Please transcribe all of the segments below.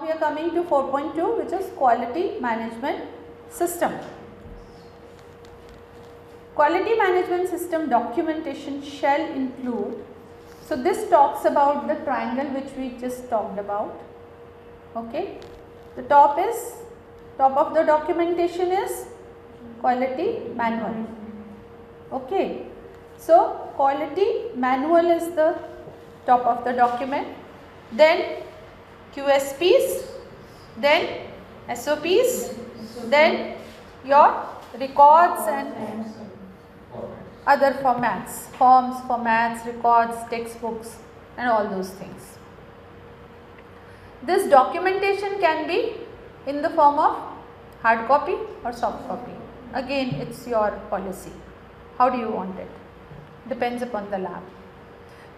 we are coming to 4.2, which is quality management system. Quality management system documentation shall include, so this talks about the triangle which we just talked about. Okay, the top of the documentation is quality manual. Okay, so quality manual is the top of the document, then QSPs, then SOPs, then your records and other formats, records, textbooks and all those things. This documentation can be in the form of hard copy or soft copy. Again, it's your policy. How do you want it? Depends upon the lab.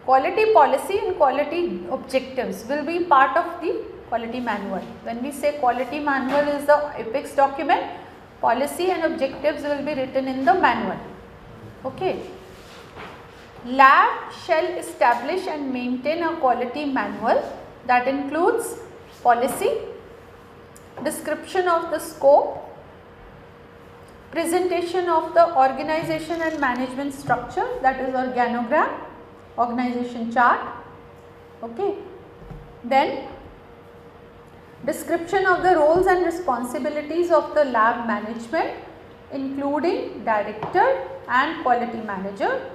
Quality policy and quality objectives will be part of the quality manual. When we say quality manual is the apex document, policy and objectives will be written in the manual. Okay. Lab shall establish and maintain a quality manual that includes policy, description of the scope, presentation of the organization and management structure, that is organogram, organization chart. Okay. Then description of the roles and responsibilities of the lab management, including director and quality manager,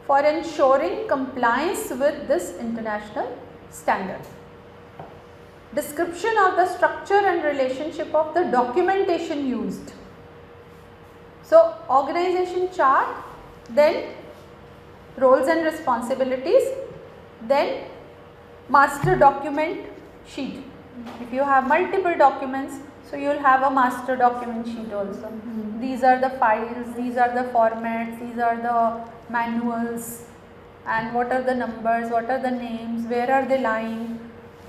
for ensuring compliance with this international standard. Description of the structure and relationship of the documentation used. So, organization chart, then roles and responsibilities, then master document sheet. If you have multiple documents, so you will have a master document sheet also. These are the files, these are the formats, these are the manuals, and what are the numbers, what are the names, where are they lying,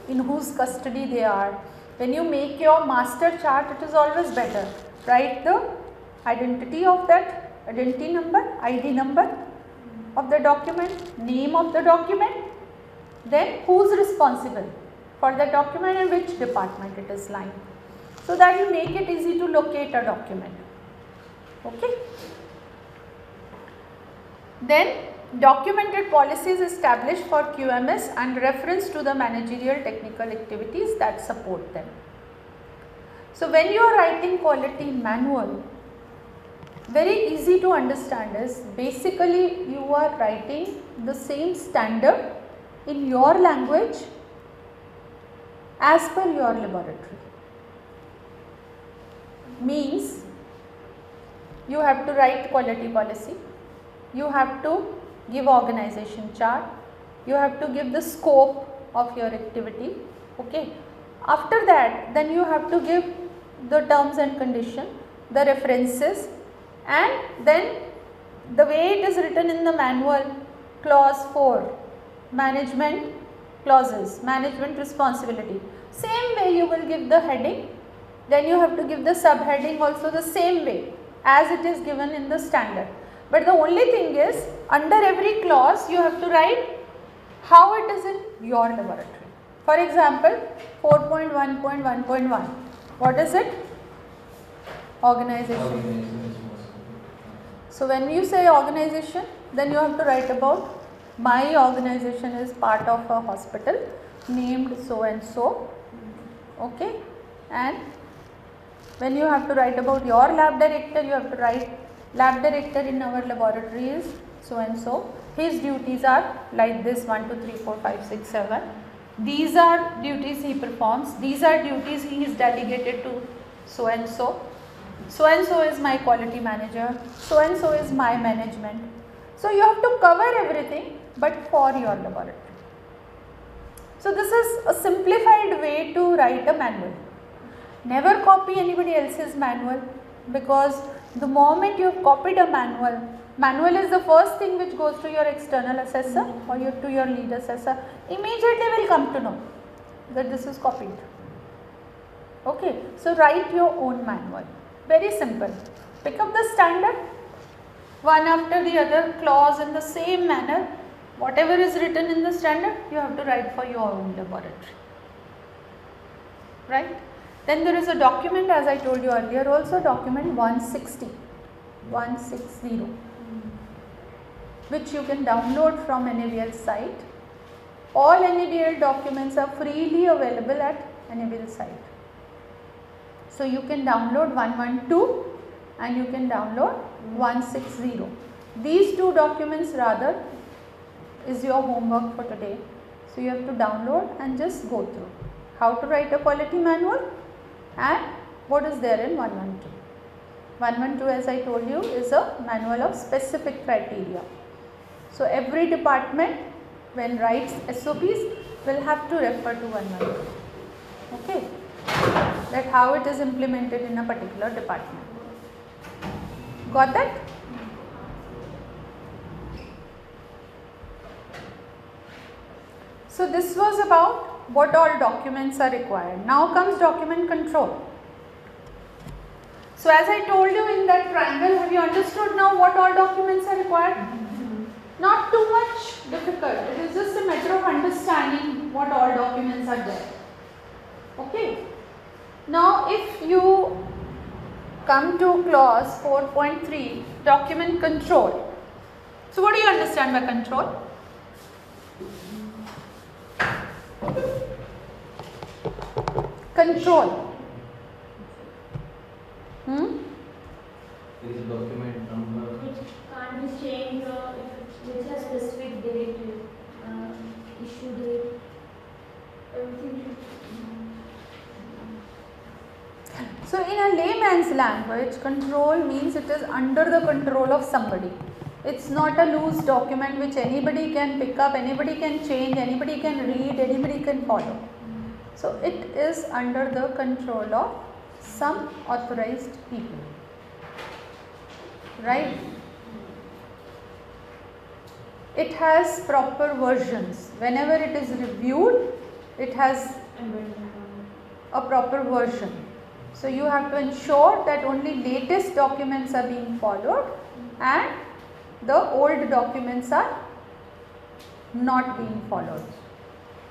in whose custody they are. When you make your master chart, it is always better. Write the identity of that, identity number, ID number of the document, name of the document, then who is responsible for the document and which department it is lying, so that you make it easy to locate a document. Okay. Then documented policies established for QMS and reference to the managerial technical activities that support them. So when you are writing quality manual, very easy to understand is basically you are writing the same standard in your language as per your laboratory. Means you have to write quality policy, you have to give organization chart, you have to give the scope of your activity. Okay. After that, then you have to give the terms and condition, the references, and then the way it is written in the manual, clause 4, management clauses, management responsibility. Same way you will give the heading, then you have to give the subheading also the same way as it is given in the standard. But the only thing is, under every clause you have to write how it is in your laboratory. For example, 4.1.1.1, what is it? Organization. So when you say organization, then you have to write about my organization is part of a hospital named so and so. Okay. And when you have to write about your lab director, you have to write lab director in our laboratory is so and so. His duties are like this, 1, 2, 3, 4, 5, 6, 7. These are duties he performs. These are duties he is delegated to so and so. So and so is my quality manager. So and so is my management. So you have to cover everything, but for your laboratory. So this is a simplified way to write a manual. Never copy anybody else's manual, because the moment you have copied a manual is the first thing which goes to your external assessor or to your lead assessor. Immediately will come to know that this is copied. Okay, so write your own manual. Very simple. Pick up the standard, one after the other clause in the same manner. Whatever is written in the standard, you have to write for your own laboratory. right? Then there is a document, as I told you earlier also, document 160, which you can download from NABL site. All NABL documents are freely available at NABL site. So you can download 112 and you can download 160. These two documents rather is your homework for today. So you have to download and just go through how to write a quality manual and what is there in 112. 112, as I told you, is a manual of specific criteria. So every department when writes SOPs will have to refer to 112. Okay, that how it is implemented in a particular department. Got that? So this was about what all documents are required. Now comes document control. So as I told you in that triangle, have you understood now what all documents are required? Not too much difficult. It is just a matter of understanding what all documents are there. Okay. Now if you come to clause 4.3, document control. So what do you understand by control? Control. There is a document number. Which can't be changed or which has specific date, issue date, everything. So in a layman's language, control means it is under the control of somebody. It's not a loose document which anybody can pick up, anybody can change, anybody can read, anybody can follow. So it is under the control of some authorized people, right? It has proper versions. Whenever it is reviewed, it has a proper version. So you have to ensure that only latest documents are being followed and the old documents are not being followed.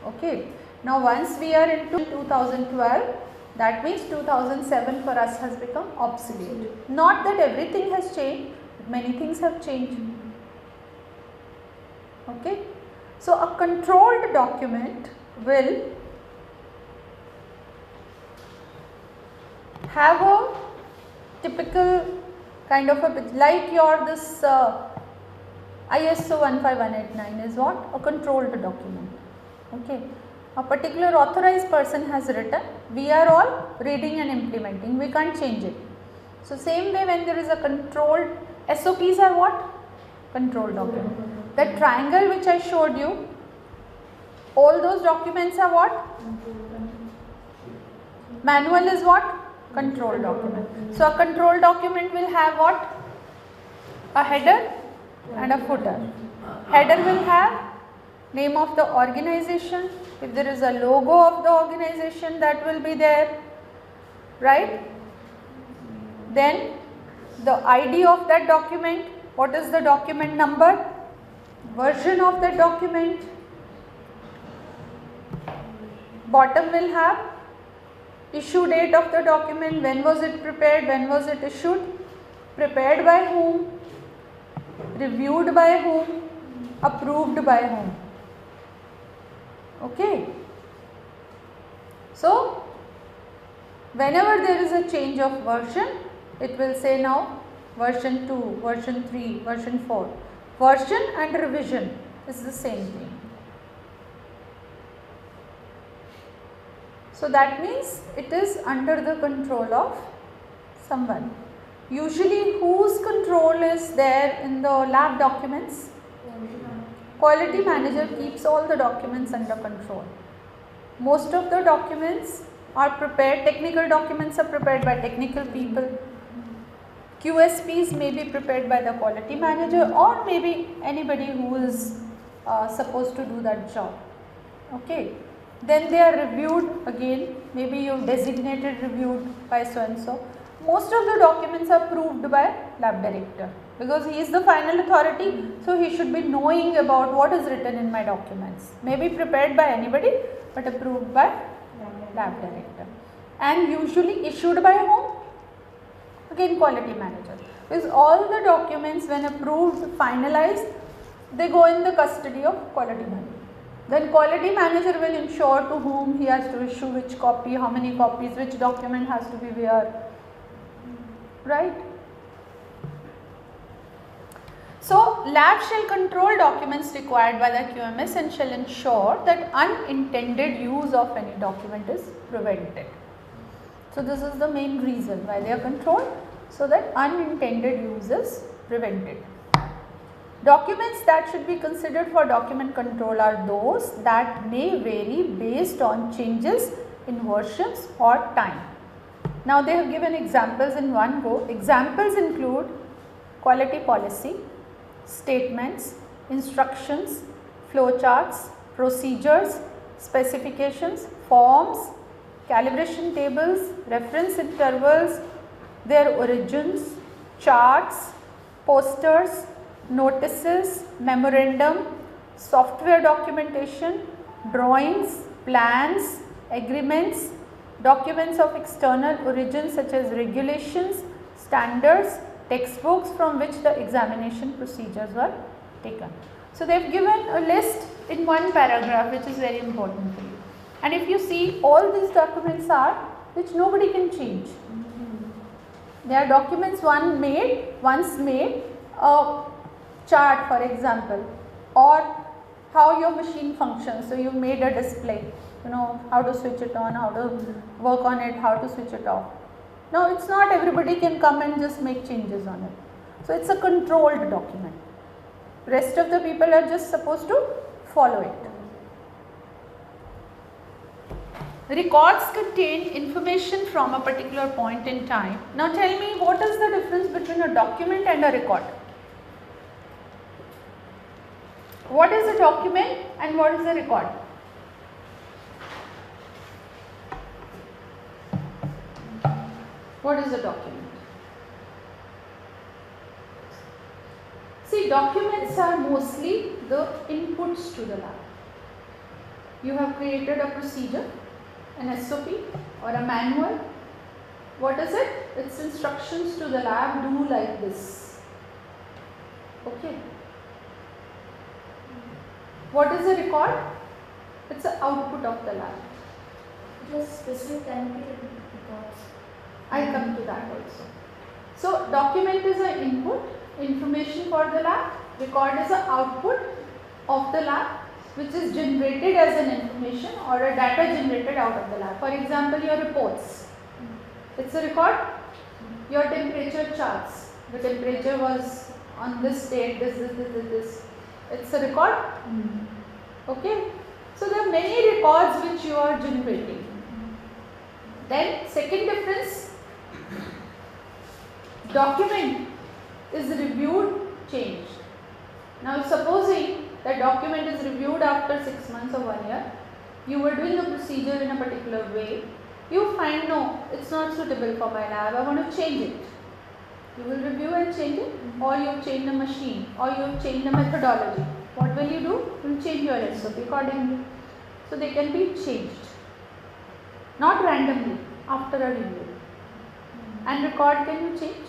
Okay. Now once we are into 2012, that means 2007 for us has become obsolete. Not that everything has changed, but many things have changed. Okay. So a controlled document will have a typical kind of a, like your this ISO 15189 is what? A controlled document. Okay. A particular authorized person has written, we are all reading and implementing, we can't change it. So same way when there is a controlled, SOPs are what? Controlled document. That triangle which I showed you, all those documents are what? Manual is what? Control document. So a control document will have what? A header and a footer. Header will have name of the organization. If there is a logo of the organization, that will be there, right? Then the ID of that document, what is the document number, version of the document. Bottom will have issue date of the document, when was it prepared, when was it issued, prepared by whom, reviewed by whom, approved by whom. Okay. So whenever there is a change of version, it will say now version 2, version 3, version 4. Version and revision is the same thing. So that means it is under the control of someone. Usually whose control is there in the lab documents? Quality manager keeps all the documents under control. Most of the documents are prepared, technical documents are prepared by technical people. QSPs may be prepared by the quality manager or maybe anybody who is supposed to do that job. Okay. Then they are reviewed again, maybe you designated reviewed by so and so. Most of the documents are approved by lab director because he is the final authority, so he should be knowing about what is written in my documents. Maybe prepared by anybody but approved by lab director. and usually issued by whom? Again, quality manager. Because all the documents when approved, finalized, they go in the custody of quality manager. Then quality manager will ensure to whom he has to issue which copy, how many copies, which document has to be where, right? So, lab shall control documents required by the QMS and shall ensure that unintended use of any document is prevented. So, this is the main reason why they are controlled, so that unintended use is prevented. Documents that should be considered for document control are those that may vary based on changes in versions or time. Now, they have given examples in one go. Examples include quality policy, statements, instructions, flowcharts, procedures, specifications, forms, calibration tables, reference intervals, their origins, charts, posters, notices, memorandum, software documentation, drawings, plans, agreements, documents of external origin such as regulations, standards, textbooks from which the examination procedures were taken. So, they have given a list in one paragraph which is very important for you. And if you see, all these documents are which nobody can change. They are documents once made, a chart for example, or how your machine functions. So, you made a display, you know how to switch it on, how to work on it, how to switch it off. Now, it is not everybody can come and just make changes on it. So, it is a controlled document. Rest of the people are just supposed to follow it. Records contain information from a particular point in time. Now, tell me, what is the difference between a document and a record? What is a document and what is a record? What is a document? See, documents are mostly the inputs to the lab. You have created a procedure, an SOP or a manual. What is it? It's instructions to the lab, do like this. Okay. What is a record? It's the output of the lab. Just specific time period records. I come to that also. So, document is an input, information for the lab. Record is an output of the lab, which is generated as an information or a data generated out of the lab. For example, your reports. It's a record. Your temperature charts. The temperature was on this date, this. It's a record. Okay. So, there are many records which you are generating. Then, second difference, document is reviewed, changed. Now, supposing the document is reviewed after 6 months or 1 year, you were doing a procedure in a particular way, you find no, it's not suitable for my lab, I want to change it. You will review and change it, or you change the machine, or you change the methodology. What will you do? You will change your SOP accordingly. So, they can be changed, not randomly, after a review. And record, can you change?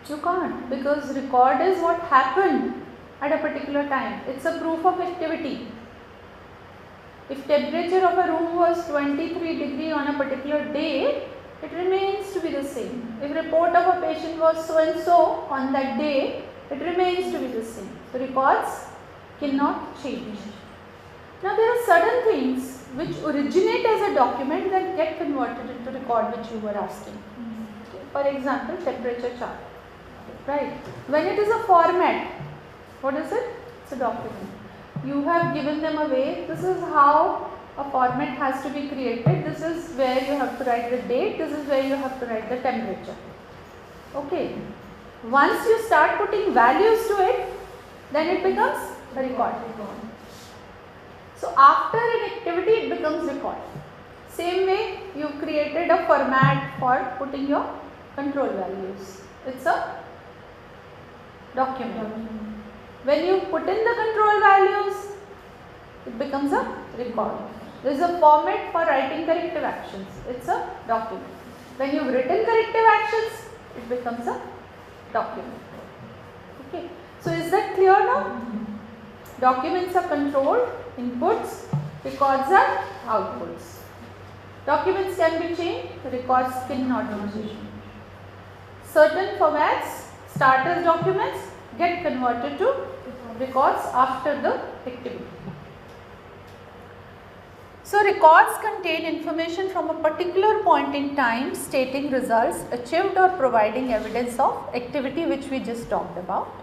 You can't, because record is what happened at a particular time. It's a proof of activity. If temperature of a room was 23 degree on a particular day, it remains to be the same. If report of a patient was so and so on that day, it remains to be the same. So, records cannot change. Now, there are certain things which originate as a document that get converted into record, which you were asking. For example, temperature chart. Right. When it is a format, what is it? It's a document. You have given them away. This is how a format has to be created. This is where you have to write the date. This is where you have to write the temperature. Okay. Once you start putting values to it, then it becomes a record. So, after an activity, it becomes record. Same way, you created a format for putting your control values. It's a document. When you put in the control values, it becomes a record. There is a format for writing corrective actions. It's a document. When you've written corrective actions, it becomes a document. Okay. So is that clear now? Documents are controlled, inputs, records are outputs. Documents can be changed, records cannot be changed. Certain formats start as documents, get converted to records after the activity. So records contain information from a particular point in time stating results achieved or providing evidence of activity which we just talked about,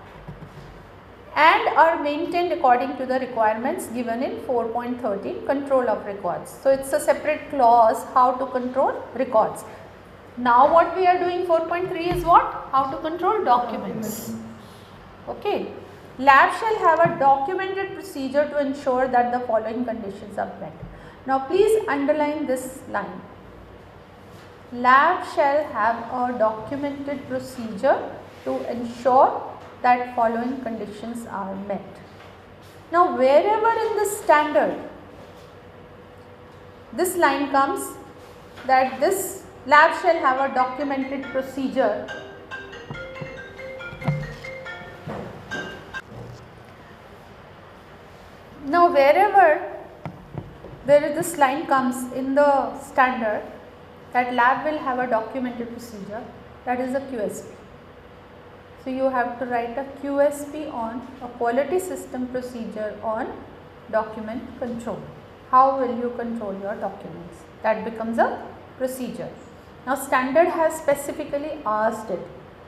and are maintained according to the requirements given in 4.13 control of records. So it's a separate clause how to control records. Now what we are doing 4.3 is what? How to control documents. Okay. Lab shall have a documented procedure to ensure that the following conditions are met. Now please underline this line. Lab shall have a documented procedure to ensure that following conditions are met. Now wherever in the standard this line comes that this lab shall have a documented procedure, now wherever this line comes in the standard that lab will have a documented procedure, that is a QSP. So you have to write a QSP on a quality system procedure on document control. How will you control your documents? That becomes a procedure. Now standard has specifically asked it,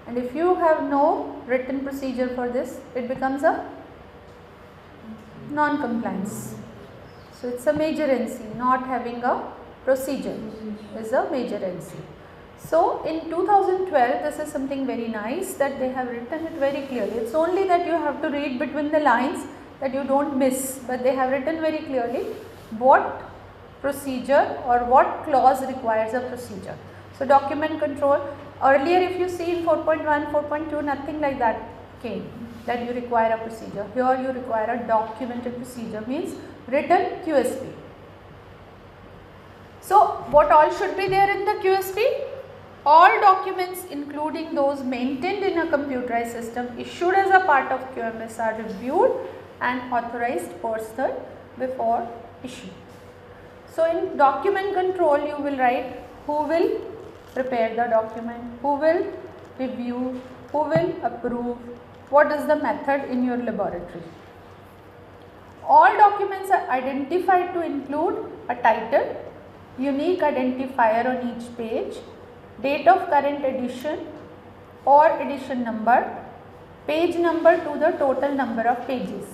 and if you have no written procedure for this, it becomes a non-compliance. So it's a major NC. Not having a procedure is a major NC. So in 2012, this is something very nice that they have written it very clearly. It's only that you have to read between the lines that you don't miss, but they have written very clearly what procedure or what clause requires a procedure. So document control, earlier if you see in 4.1, 4.2, nothing like that came that you require a procedure. Here you require a documented procedure, means written QSP. So what all should be there in the QSP? All documents including those maintained in a computerized system issued as a part of QMS are reviewed and authorized personal before issue. So in document control you will write who will prepare the document, who will review, who will approve, what is the method in your laboratory. All documents are identified to include a title, unique identifier on each page, date of current edition or edition number, page number to the total number of pages.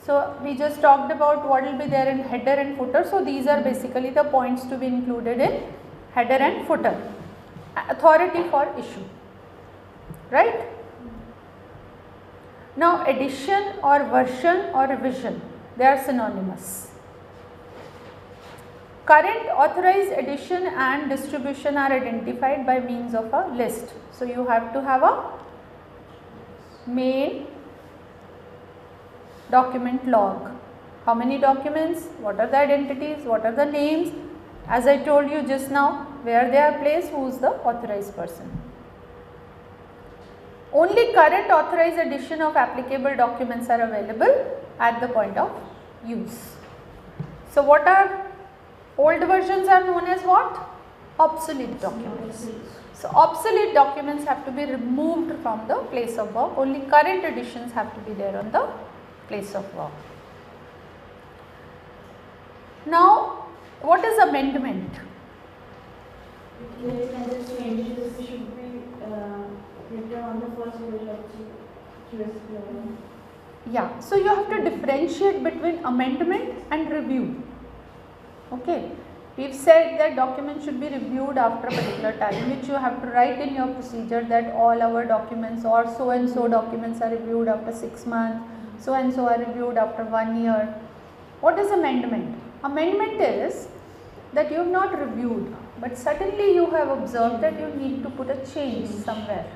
So we just talked about what will be there in header and footer. So these are basically the points to be included in header and footer. Authority for issue, right? Now edition or version or revision, they are synonymous. Current authorized edition and distribution are identified by means of a list. So you have to have a main document log. How many documents, what are the identities, what are the names, as I told you just now, where they are placed, who is the authorized person. Only current authorized edition of applicable documents are available at the point of use. So what are old versions are known as what? Obsolete documents. So obsolete documents have to be removed from the place of work. Only current editions have to be there on the place of work. Now what is amendment? There is changes should be written on the first page of QSP. Yeah, so you have to differentiate between amendment and review. Okay, we've said that documents should be reviewed after a particular time, which you have to write in your procedure that all our documents or so and so documents are reviewed after 6 months, so and so are reviewed after 1 year. What is amendment? Amendment is that you have not reviewed, but suddenly you have observed that you need to put a change somewhere.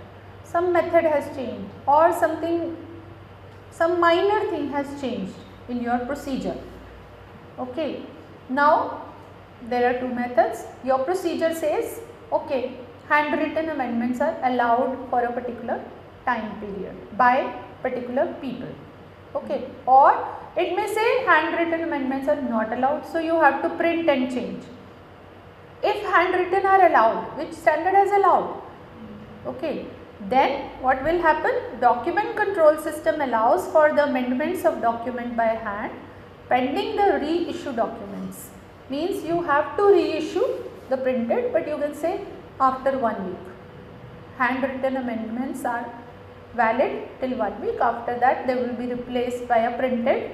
Some method has changed or something, some minor thing has changed in your procedure. Okay. Now there are two methods. Your procedure says, okay, handwritten amendments are allowed for a particular time period by particular people. Okay. Or it may say handwritten amendments are not allowed, so you have to print and change. If handwritten are allowed, which standard is allowed? Okay. Then what will happen? Document control system allows for the amendments of document by hand pending the reissue documents. Means you have to reissue the printed, but you can say after 1 week. Handwritten amendments are valid till 1 week. After that they will be replaced by a printed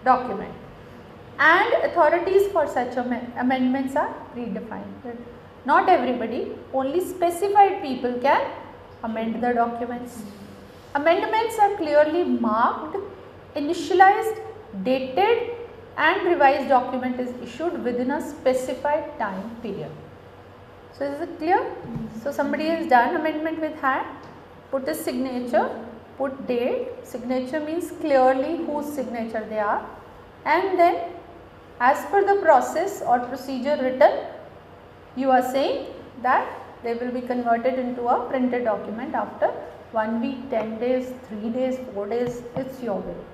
document. And authorities for such amendments are predefined. Not everybody, only specified people can amend the documents. Amendments are clearly marked, initialized, dated and revised document is issued within a specified time period. So is it clear? So somebody has done amendment with hand, put his signature, put date, signature means clearly whose signature they are, and then as per the process or procedure written, you are saying that they will be converted into a printed document after 1 week, 10 days, 3 days, 4 days, it's your will.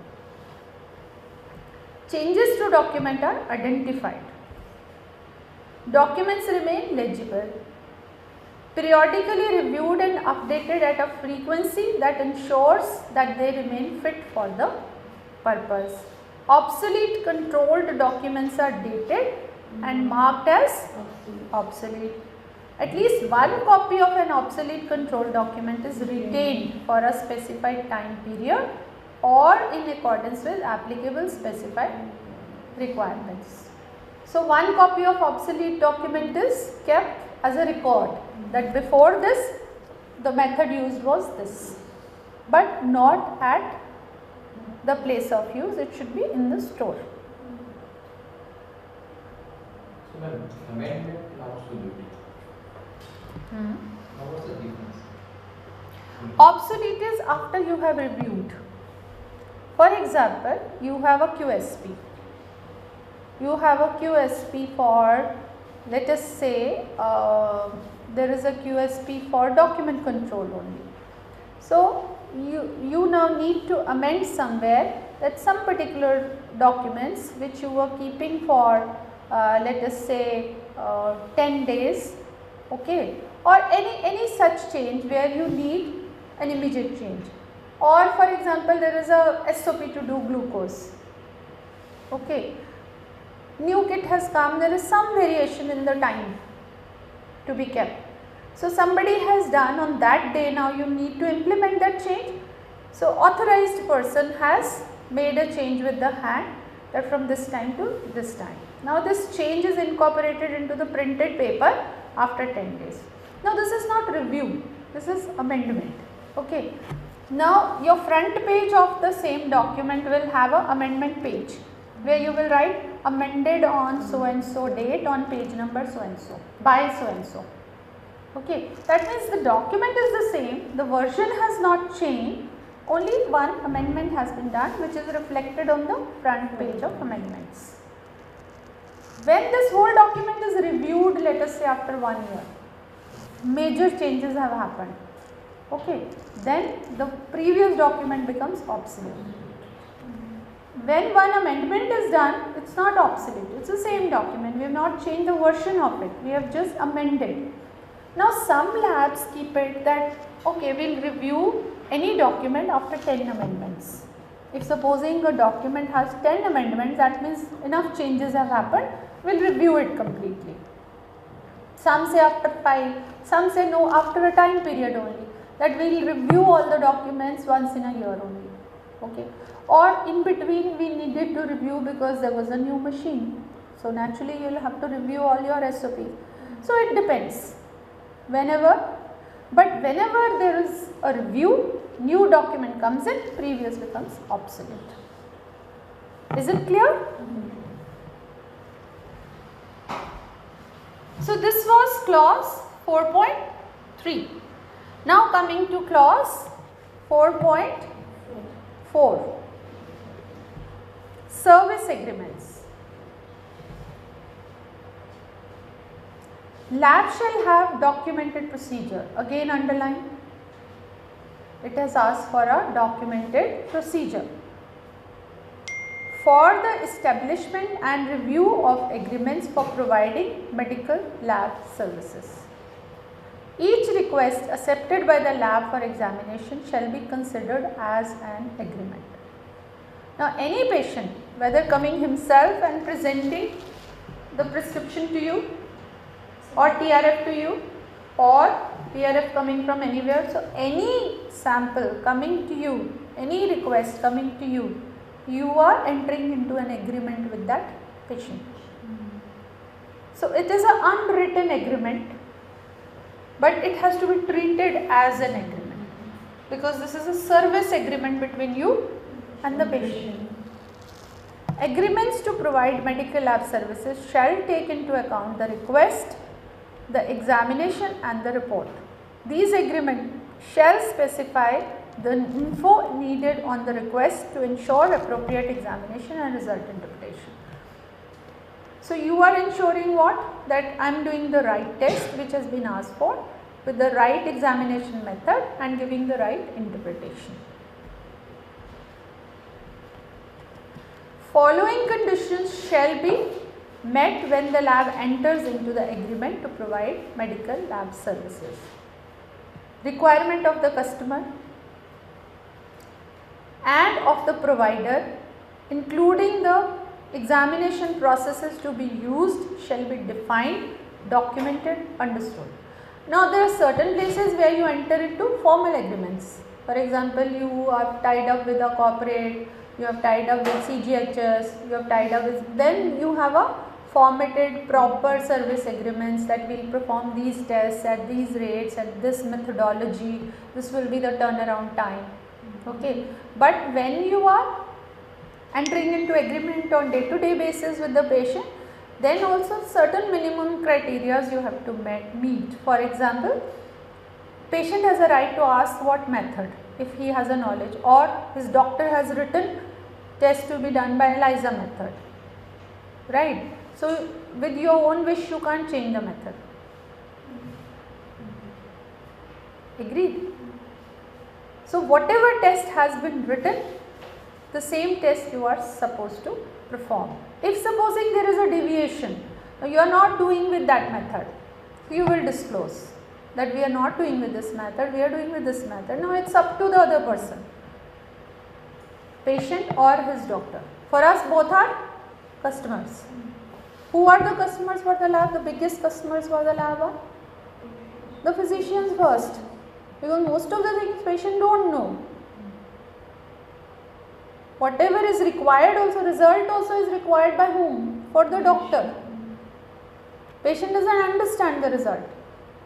Changes to document are identified. Documents remain legible, periodically reviewed and updated at a frequency that ensures that they remain fit for the purpose. Obsolete controlled documents are dated and marked as obsolete. At least one copy of an obsolete controlled document is retained for a specified time period or in accordance with applicable specified requirements. So one copy of obsolete document is kept as a record that before this the method used was this, but not at the place of use, it should be in the store. So ma'am, amendment and obsolete. Now what's the difference? Obsolete is after you have reviewed. For example, you have a QSP. You have a QSP for, let us say, there is a QSP for document control only. So you now need to amend somewhere that some particular documents which you were keeping for let us say 10 days, okay, or any such change where you need an immediate change, or for example there is a SOP to do glucose, okay, new kit has come, there is some variation in the time to be kept. So somebody has done on that day, now you need to implement that change. So authorized person has made a change with the hand that from this time to this time. Now this change is incorporated into the printed paper after 10 days. Now this is not review, this is amendment, okay. Now your front page of the same document will have a amendment page where you will write amended on so and so date on page number so and so by so and so. Okay, that means the document is the same, the version has not changed, only one amendment has been done which is reflected on the front page of amendments. When this whole document is reviewed, let us say after 1 year, major changes have happened, okay, then the previous document becomes obsolete. When one amendment is done, it is not obsolete, it is the same document, we have not changed the version of it, we have just amended. Now some labs keep it that, okay, we will review any document after 10 amendments. If supposing a document has 10 amendments, that means enough changes have happened, we will review it completely. Some say after 5, some say no, after a time period only, that we will review all the documents once in a year only, okay. Or in between we needed to review because there was a new machine. So naturally you will have to review all your SOP. So it depends. Whenever there is a review, new document comes in, previous becomes obsolete. Is it clear? So this was clause 4.3. Now coming to clause 4.4. Service agreements. Lab shall have documented procedure. Again underline. It has asked for a documented procedure for the establishment and review of agreements for providing medical lab services. Each request accepted by the lab for examination shall be considered as an agreement. Now, any patient, whether coming himself and presenting the prescription to you or TRF to you or TRF coming from anywhere, so any sample coming to you, any request coming to you, you are entering into an agreement with that patient. So, it is an unwritten agreement, but it has to be treated as an agreement because this is a service agreement between you and the patient. Agreements to provide medical lab services shall take into account the request, the examination and the report. These agreements shall specify the info needed on the request to ensure appropriate examination and result interpretation. So, you are ensuring what? That I am doing the right test which has been asked for with the right examination method and giving the right interpretation. Following conditions shall be met when the lab enters into the agreement to provide medical lab services. Requirement of the customer and of the provider, including the examination processes to be used, shall be defined, documented, understood. Now, there are certain places where you enter into formal agreements. For example, you are tied up with a corporate, you have tied up with CGHS, you have tied up with, then you have a formatted proper service agreements that will perform these tests at these rates, at this methodology, this will be the turnaround time. Okay. But when you are entering into agreement on day-to-day basis with the patient, then also certain minimum criteria you have to meet. For example, patient has a right to ask what method if he has a knowledge, or his doctor has written test to be done by ELISA method, right. So, with your own wish you can't change the method. Agreed? So, whatever test has been written, the same test you are supposed to perform. If supposing there is a deviation, you are not doing with that method, you will disclose that we are not doing with this method, we are doing with this method. Now, it is up to the other person, patient or his doctor. For us both are customers. Who are the customers for the lab? The biggest customers for the lab are the physicians first, because most of the things patient don't know. Whatever is required also, result also is required by whom? For the doctor. Patient doesn't understand the result.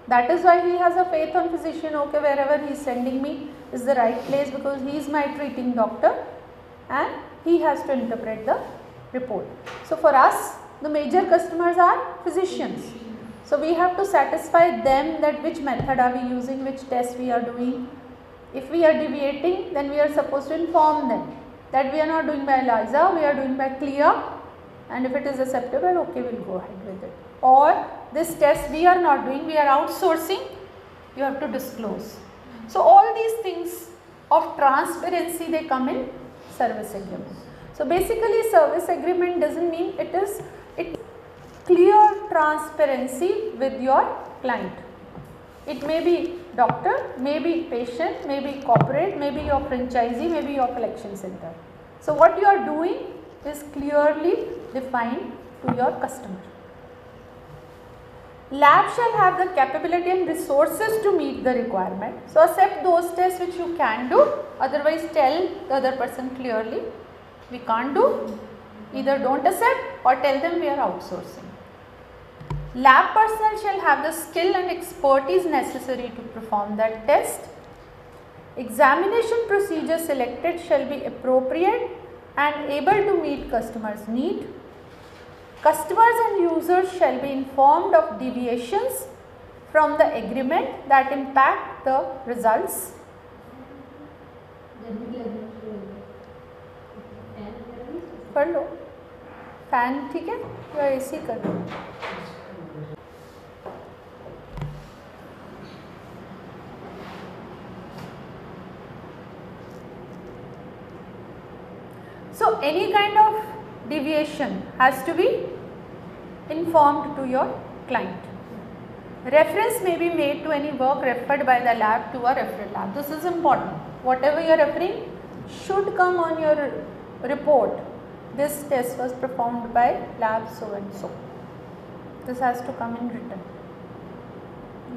That is why he has a faith on physician, okay, wherever he is sending me is the right place because he is my treating doctor and he has to interpret the report. So, for us the major customers are physicians. So, we have to satisfy them that which method are we using, which test we are doing. If we are deviating, then we are supposed to inform them that we are not doing by ELISA, we are doing by CLIA, and if it is acceptable, okay, we will go ahead with it. Or this test we are not doing, we are outsourcing, you have to disclose. So, all these things of transparency, they come in service agreement. So, basically service agreement does not mean it is clear transparency with your client. It may be doctor, may be patient, may be corporate, may be your franchisee, may be your collection center. So, what you are doing is clearly defined to your customer. Lab shall have the capability and resources to meet the requirement. So, accept those tests which you can do, otherwise tell the other person clearly we can't do, either don't accept or tell them we are outsourcing. Lab personnel shall have the skill and expertise necessary to perform that test. Examination procedure selected shall be appropriate and able to meet customers' need. Customers and users shall be informed of deviations from the agreement that impact the results. पढ़ लो fan ठीक है या AC कर लो So any kind of deviation has to be informed to your client. Reference may be made to any work referred by the lab to a referral lab. This is important. Whatever you are referring should come on your report. This test was performed by lab so and so. This has to come in written.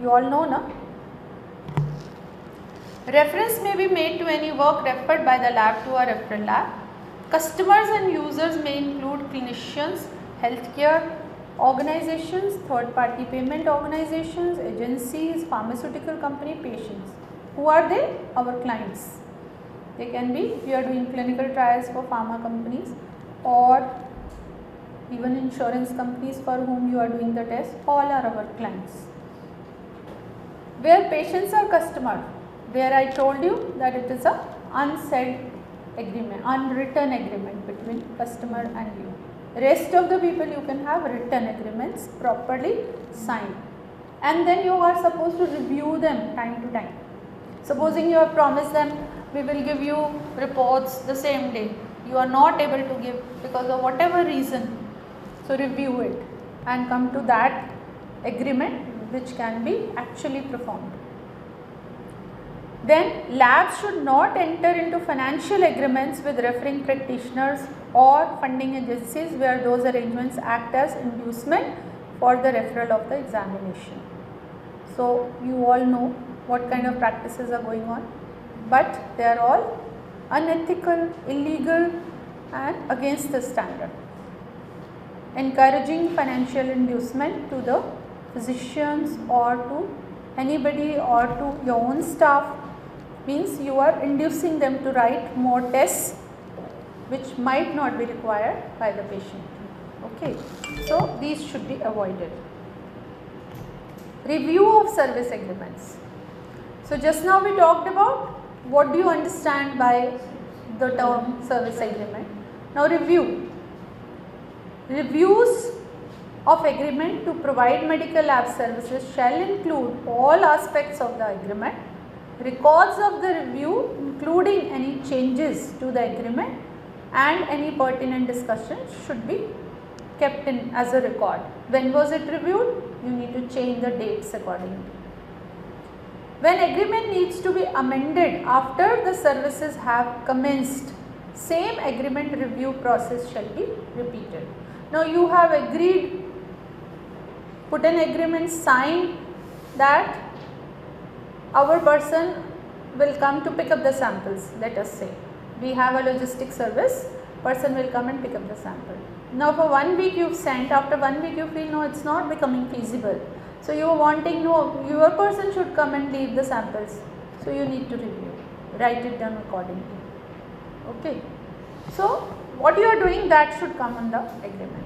You all know, na? Reference may be made to any work referred by the lab to a referral lab. Customers and users may include clinicians, healthcare organizations, third party payment organizations, agencies, pharmaceutical company, patients. Who are they? Our clients. They can be, we are doing clinical trials for pharma companies or even insurance companies for whom you are doing the test, all are our clients. Where patients are customer, there I told you that it is a unsaid agreement, unwritten agreement between customer and you. Rest of the people you can have written agreements properly signed, and then you are supposed to review them time to time. Supposing you have promised them we will give you reports the same day, you are not able to give because of whatever reason, so review it and come to that agreement which can be actually performed. Then labs should not enter into financial agreements with referring practitioners or funding agencies where those arrangements act as inducement for the referral of the examination. So you all know what kind of practices are going on, but they are all unethical, illegal and against the standard. Encouraging financial inducement to the physicians or to anybody or to your own staff means you are inducing them to write more tests which might not be required by the patient. Okay, so these should be avoided. Review of service agreements. So just now we talked about what do you understand by the term service agreement. Now review. Reviews of agreement to provide medical lab services shall include all aspects of the agreement. Records of the review including any changes to the agreement and any pertinent discussions should be kept in as a record. When was it reviewed? You need to change the dates accordingly. When agreement needs to be amended after the services have commenced, same agreement review process shall be repeated. Now you have agreed, put an agreement, signed that our person will come to pick up the samples, let us say. We have a logistic service, person will come and pick up the sample. Now for 1 week you have sent, after 1 week you feel no, it is not becoming feasible. So you are wanting, no, your person should come and leave the samples. So you need to review, write it down accordingly. Okay. So what you are doing, that should come on the agreement.